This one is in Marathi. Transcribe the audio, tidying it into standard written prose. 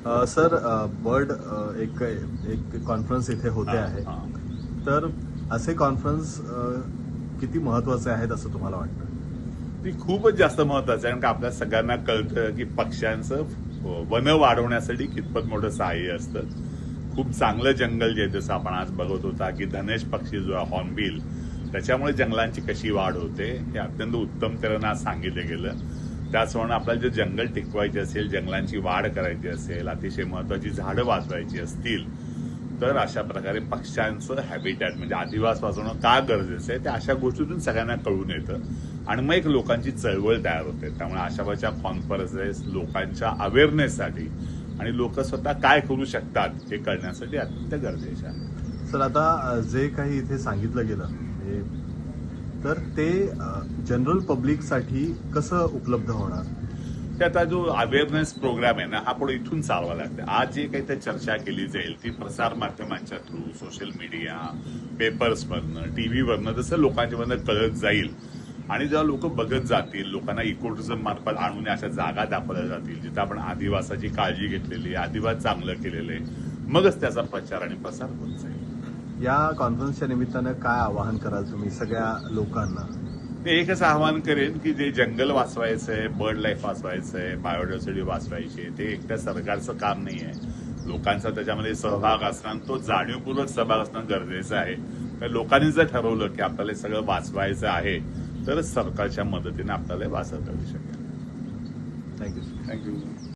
सर, बर्ड एक एक कॉन्फरन्स इथे होते आहे. तर असे कॉन्फरन्स किती महत्वाचे आहेत असं तुम्हाला वाटतं? ती खूपच जास्त महत्वाचं आहे, कारण का आपल्या सगळ्यांना कळतं की पक्ष्यांचं वन वाढवण्यासाठी कितपत मोठं सहाय्य असतं. खूप चांगलं जंगल जे जसं आपण आज बघत होता की धनेश पक्षी जो आहे हॉर्नबिल, त्याच्यामुळे जंगलांची कशी वाढ होते हे अत्यंत उत्तम तऱ्हेनं आज सांगितलं गेलं. त्याचप्रमाणे आपल्याला जे जंगल टिकवायचे असेल, जंगलांची वाढ करायची असेल, अतिशय महत्वाची झाडं वाचवायची असतील, तर अशा प्रकारे पक्ष्यांचं हॅबिटॅट म्हणजे अधिवास वाचवणं का गरजेचं आहे ते अशा गोष्टीतून सगळ्यांना कळून येतं आणि मग एक लोकांची चळवळ तयार होते. त्यामुळे अशाच्या कॉन्फरन्सेस लोकांच्या अवेअरनेससाठी आणि लोक स्वतः काय करू शकतात हे कळण्यासाठी अत्यंत गरजेचे आहे. सर, आता जे काही इथे सांगितलं गेलं तर ते जनरल पब्लिकसाठी कसं उपलब्ध होणार? त्याचा जो अवेअरनेस प्रोग्राम आहे ना हा पुढे इथून चालवा लागते. आज जे काही ते चर्चा केली जाईल ती प्रसार माध्यमांच्या थ्रू, सोशल मीडिया, पेपर्समधनं, टीव्हीवरनं जसं लोकांच्यामधनं कळत जाईल आणि जेव्हा लोक बघत जातील, लोकांना इकोटुरिझम मार्फत आणून अशा जागा दाखवल्या जातील जिथं आपण आदिवासाची काळजी घेतलेली, आदिवास चांगलं केलेलं आहे, मगच त्याचा प्रचार आणि प्रसार होत जाईल. या कॉन्फरन्सच्या निमित्तानं काय आवाहन कराल तुम्ही सगळ्या लोकांना? ते एकच आवाहन करेन की जे जंगल वाचवायचंय, बर्ड लाईफ वाचवायचंय, बायोडायव्हर्सिटी वाचवायची, ते एकट्या सरकारचं काम नाही आहे. लोकांचा त्याच्यामध्ये सहभाग असणं, तो जाणीवपूर्वक सहभाग असणं गरजेचं आहे. तर लोकांनी जर ठरवलं की आपल्याला सगळं वाचवायचं आहे तरच सरकारच्या मदतीने आपल्याला वाचवता येऊ शकेल. थँक्यू. थँक्यू.